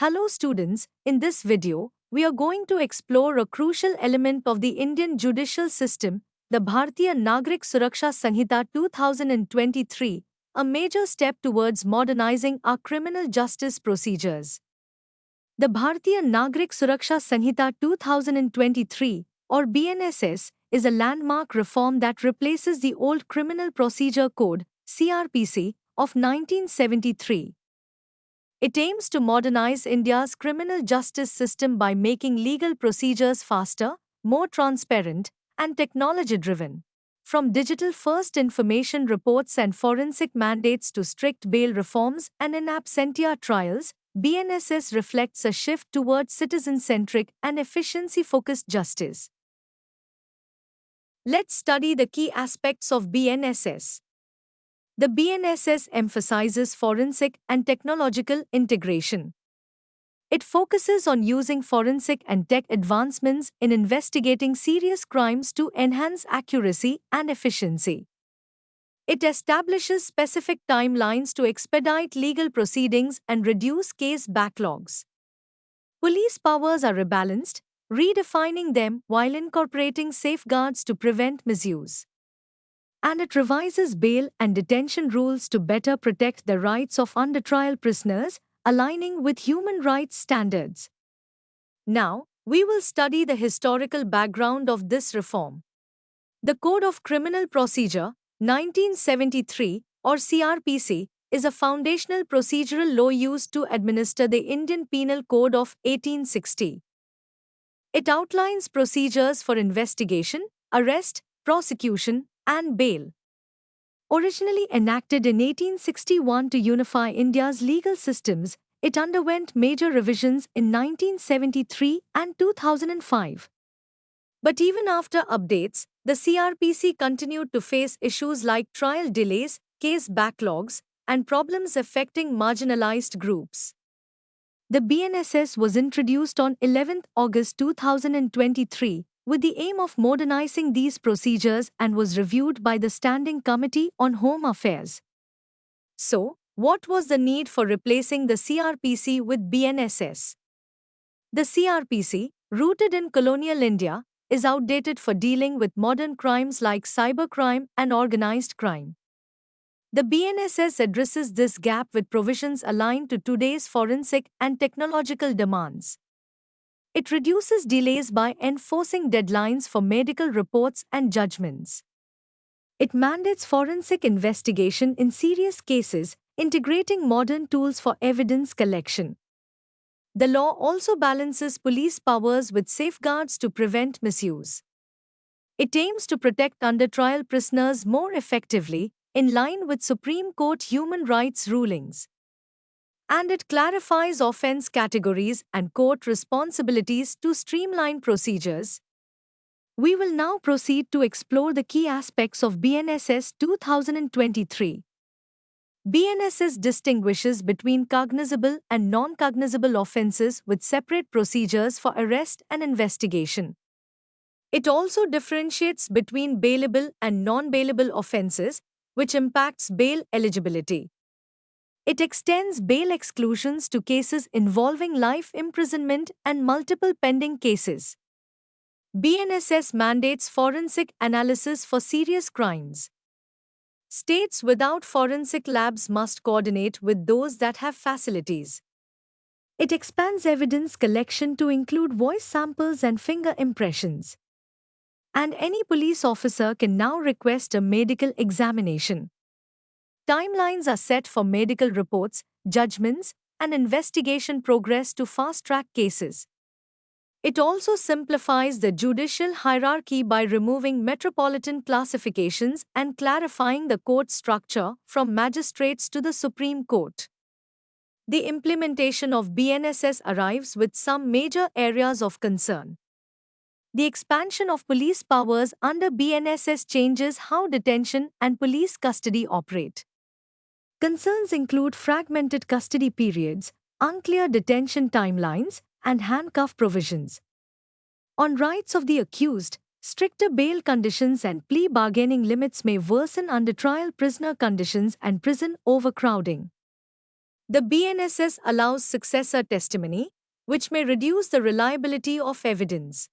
Hello students, in this video, we are going to explore a crucial element of the Indian judicial system, the Bharatiya Nagrik Suraksha Sanhita 2023, a major step towards modernizing our criminal justice procedures. The Bharatiya Nagrik Suraksha Sanhita 2023, or BNSS, is a landmark reform that replaces the old Criminal Procedure Code, CRPC, of 1973. It aims to modernize India's criminal justice system by making legal procedures faster, more transparent, and technology driven. From digital first information reports and forensic mandates to strict bail reforms and in absentia trials, BNSS reflects a shift towards citizen centric and efficiency focused justice. Let's study the key aspects of BNSS. The BNSS emphasizes forensic and technological integration. It focuses on using forensic and tech advancements in investigating serious crimes to enhance accuracy and efficiency. It establishes specific timelines to expedite legal proceedings and reduce case backlogs. Police powers are rebalanced, redefining them while incorporating safeguards to prevent misuse. And it revises bail and detention rules to better protect the rights of under-trial prisoners, aligning with human rights standards. Now, we will study the historical background of this reform. The Code of Criminal Procedure, 1973, or CRPC, is a foundational procedural law used to administer the Indian Penal Code of 1860. It outlines procedures for investigation, arrest, prosecution, and bail. Originally enacted in 1861 to unify India's legal systems, it underwent major revisions in 1973 and 2005. But even after updates, the CRPC continued to face issues like trial delays, case backlogs, and problems affecting marginalized groups. The BNSS was introduced on 11 August 2023 with the aim of modernizing these procedures and was reviewed by the Standing Committee on Home Affairs. So, what was the need for replacing the CRPC with BNSS? The CRPC, rooted in colonial India, is outdated for dealing with modern crimes like cybercrime and organized crime. The BNSS addresses this gap with provisions aligned to today's forensic and technological demands. It reduces delays by enforcing deadlines for medical reports and judgments. It mandates forensic investigation in serious cases, integrating modern tools for evidence collection. The law also balances police powers with safeguards to prevent misuse. It aims to protect under-trial prisoners more effectively, in line with Supreme Court human rights rulings. And it clarifies offense categories and court responsibilities to streamline procedures. We will now proceed to explore the key aspects of BNSS 2023. BNSS distinguishes between cognizable and non-cognizable offenses with separate procedures for arrest and investigation. It also differentiates between bailable and non-bailable offenses, which impacts bail eligibility. It extends bail exclusions to cases involving life imprisonment and multiple pending cases. BNSS mandates forensic analysis for serious crimes. States without forensic labs must coordinate with those that have facilities. It expands evidence collection to include voice samples and finger impressions. And any police officer can now request a medical examination. Timelines are set for medical reports, judgments, and investigation progress to fast-track cases. It also simplifies the judicial hierarchy by removing metropolitan classifications and clarifying the court structure from magistrates to the Supreme Court. The implementation of BNSS arrives with some major areas of concern. The expansion of police powers under BNSS changes how detention and police custody operate. Concerns include fragmented custody periods, unclear detention timelines, and handcuff provisions. On rights of the accused, stricter bail conditions and plea bargaining limits may worsen under trial prisoner conditions and prison overcrowding. The BNSS allows successor testimony, which may reduce the reliability of evidence.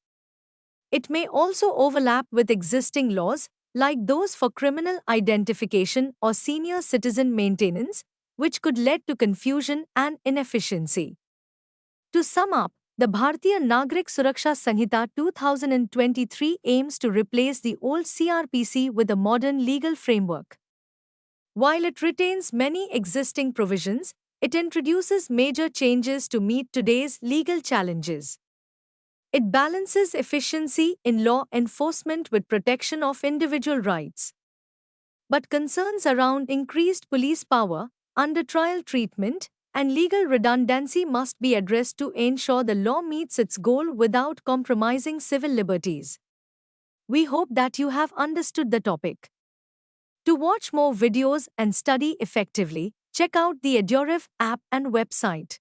It may also overlap with existing laws, like those for criminal identification or senior citizen maintenance, which could lead to confusion and inefficiency. To sum up, the Bharatiya Nagrik Suraksha Sanhita 2023 aims to replace the old CRPC with a modern legal framework. While it retains many existing provisions, it introduces major changes to meet today's legal challenges. It balances efficiency in law enforcement with protection of individual rights. But concerns around increased police power, under-trial treatment, and legal redundancy must be addressed to ensure the law meets its goal without compromising civil liberties. We hope that you have understood the topic. To watch more videos and study effectively, check out the Edurev app and website.